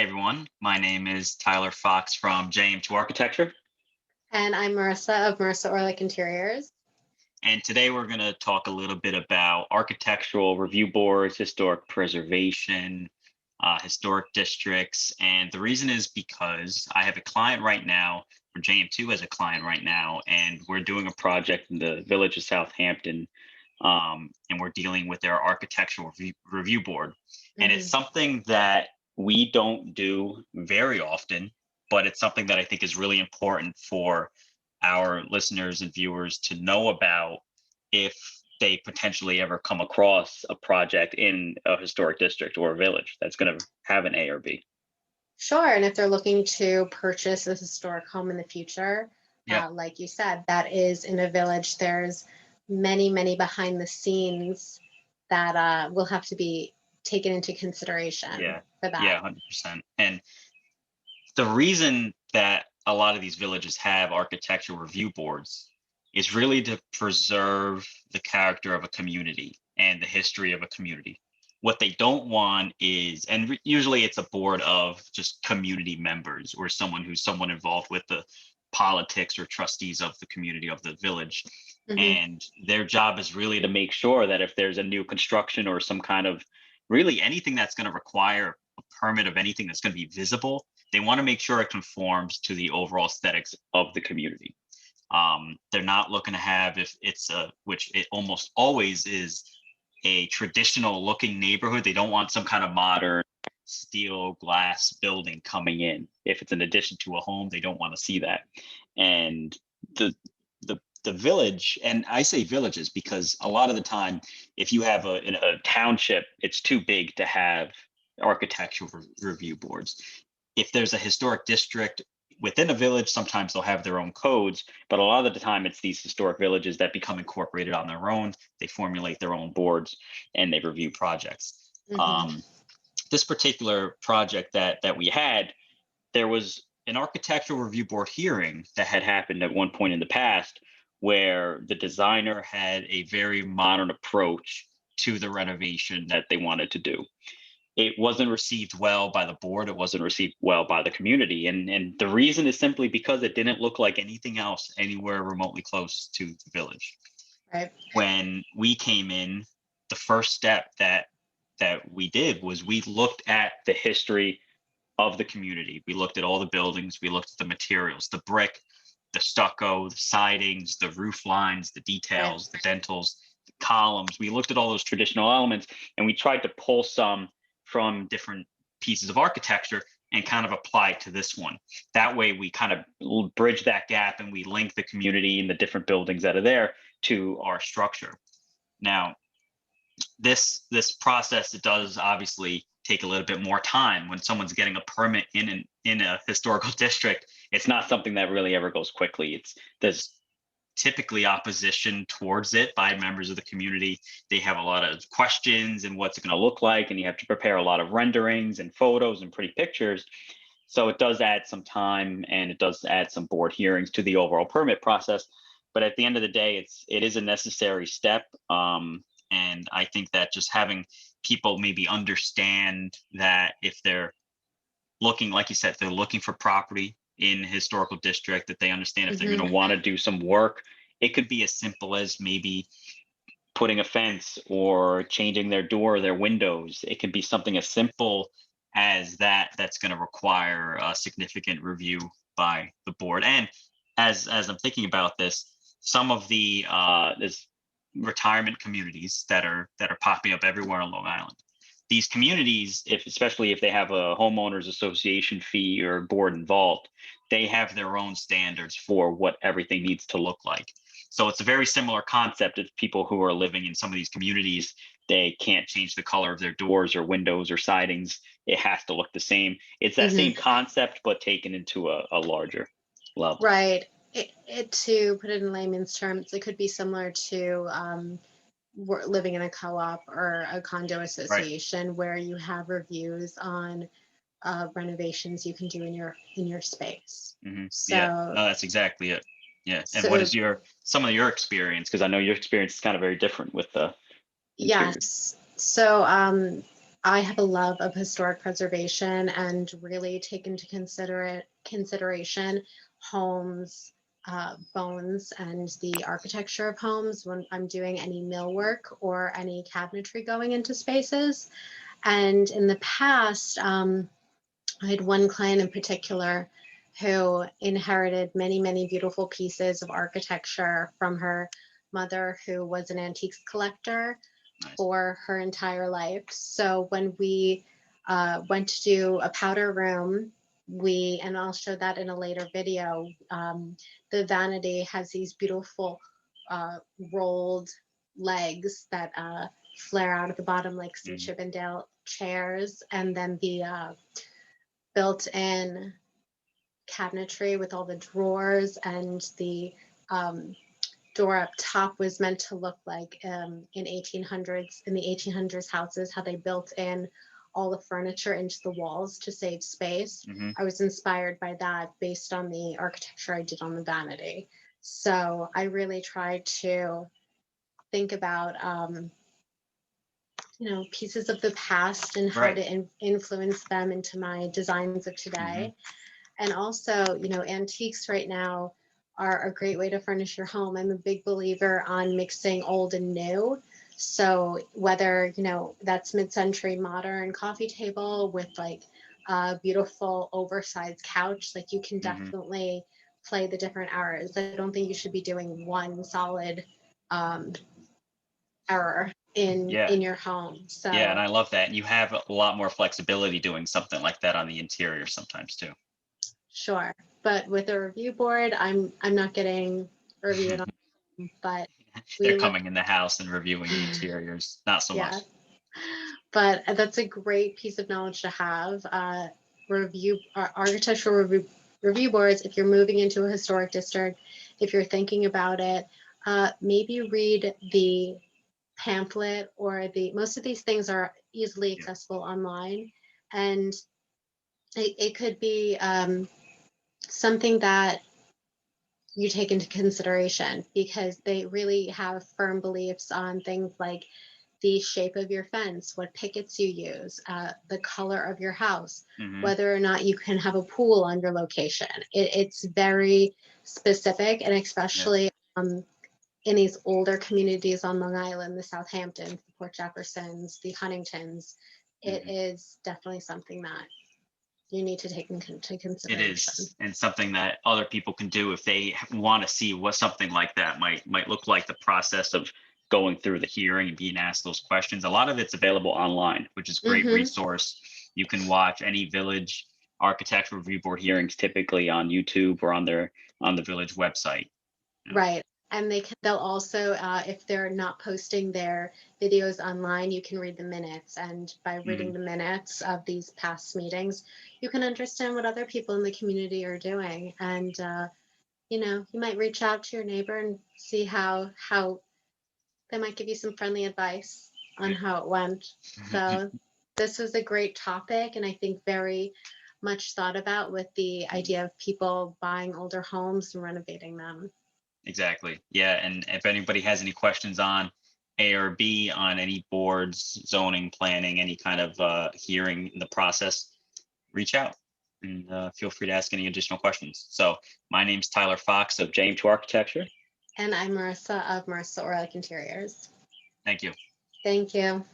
everyone. My name is Tyler Fox from JM2 Architecture. And I'm Marissa of Marisa Orlich Interiors. And today we're going to talk a little bit about architectural review boards, historic preservation, historic districts. And the reason is because I have a client right now, or JM2 has a client right now, and we're doing a project in the village of Southampton. And we're dealing with their architectural review board. And it's something that we don't do very often, but it's something that I think is really important for our listeners and viewers to know about if they potentially ever come across a project in a historic district or a village that's going to have an ARB. Sure. And if they're looking to purchase a historic home in the future, like you said, that is in a village, there's many behind the scenes that will have to be taken into consideration for that. Yeah, 100%. And the reason that a lot of these villages have architectural review boards is really to preserve the character of a community and the history of a community. What they don't want is, and usually it's a board of just community members or someone involved with the politics or trustees of the community of the village. And their job is really to make sure that if there's a new construction or some kind of really anything that's going to require a permit of anything that's going to be visible, they want to make sure it conforms to the overall aesthetics of the community. They're not looking to have, if it's which it almost always is, a traditional looking neighborhood. They don't want some kind of modern steel glass building coming in. If it's an addition to a home, they don't want to see that. And the village, and I say villages because a lot of the time, if you have a township, it's too big to have architectural review boards. If there's a historic district within a village, sometimes they'll have their own codes, but a lot of the time it's these historic villages that become incorporated on their own. They formulate their own boards and they review projects. This particular project that we had, there was an architectural review board hearing that had happened at one point in the past where the designer had a very modern approach to the renovation that they wanted to do. It wasn't received well by the board. It wasn't received well by the community. And the reason is simply because it didn't look like anything else anywhere remotely close to the village. Right. When we came in, the first step that we did was we looked at the history of the community. We looked at all the buildings. We looked at the materials, the brick, the stucco, the sidings, the roof lines, the details, the dentils, the columns. We looked at all those traditional elements and we tried to pull some from different pieces of architecture and kind of apply it to this one. That way we kind of bridge that gap and we link the community and the different buildings that are there to our structure. Now, this process, it does obviously take a little bit more time. When someone's getting a permit in a historical district, it's not something that really ever goes quickly. There's typically opposition towards it by members of the community. They have a lot of questions and what's it going to look like, and you have to prepare a lot of renderings and photos and pretty pictures. So it does add some time and it does add some board hearings to the overall permit process. But at the end of the day, it is a necessary step. And I think that just having people maybe understand that if they're looking, like you said, they're looking for property in a historical district, that they understand if they're going to want to do some work, it could be as simple as maybe putting a fence or changing their door, their windows. It could be something as simple as that that's going to require a significant review by the board. And as I'm thinking about this, some of the there's retirement communities that are popping up everywhere on Long Island. These communities, especially if they have a homeowners association fee or board involved, they have their own standards for what everything needs to look like. So it's a very similar concept of people who are living in some of these communities. They can't change the color of their doors or windows or sidings. It has to look the same. It's that same concept, but taken into a larger level. Right. To put it in layman's terms, it could be similar to living in a co-op or a condo association where you have reviews on renovations you can do in your space. So no, that's exactly it. Yeah. And what is some of your experience? Because I know your experience is kind of very different with the Yes. So I have a love of historic preservation and really take into consideration homes, bones, and the architecture of homes when I'm doing any millwork or any cabinetry going into spaces. And in the past, I had one client in particular who inherited many, many beautiful pieces of architecture from her mother, who was an antiques collector Nice. for her entire life. So when we went to do a powder room, and I'll show that in a later video, the vanity has these beautiful rolled legs that flare out at the bottom like some Chippendale chairs, and then the built-in cabinetry with all the drawers, and the door up top was meant to look like in the 1800s houses, how they built in all the furniture into the walls to save space. I was inspired by that based on the architecture I did on the vanity. So I really tried to think about pieces of the past and how to influence them into my designs of today. And also, antiques right now are a great way to furnish your home. I'm a big believer on mixing old and new. So whether, that's mid-century modern coffee table with like a beautiful oversized couch, like you can definitely play the different eras. I don't think you should be doing one solid era in your home. So yeah, and I love that. And you have a lot more flexibility doing something like that on the interior sometimes too. Sure, but with a review board, I'm not getting reviewed on, but they're coming in the house and reviewing the interiors, not so much. But that's a great piece of knowledge to have. Architectural review boards. If you're moving into a historic district, if you're thinking about it, maybe read the pamphlet, or most of these things are easily accessible online, and it could be something that you take into consideration, because they really have firm beliefs on things like the shape of your fence, what pickets you use, the color of your house, whether or not you can have a pool on your location. It's very specific, and especially in these older communities on Long Island, the Southamptons, the Port Jeffersons, the Huntingtons, it is definitely something that you need to take into consideration. It is, and something that other people can do if they want to see what something like that might look like, the process of going through the hearing and being asked those questions. A lot of it's available online, which is a great resource. You can watch any village architectural review board hearings typically on YouTube or on the village website. Right. And they'll also, if they're not posting their videos online, you can read the minutes. And by reading the minutes of these past meetings, you can understand what other people in the community are doing. And, you might reach out to your neighbor and see how they might give you some friendly advice on how it went. So this was a great topic, and I think very much thought about with the idea of people buying older homes and renovating them. Exactly. Yeah. And if anybody has any questions on ARB, on any boards, zoning, planning, any kind of hearing in the process, reach out and feel free to ask any additional questions. So my name's Tyler Fox of J2 Architecture. And I'm Marisa of Marisa Orlich Interiors. Thank you. Thank you.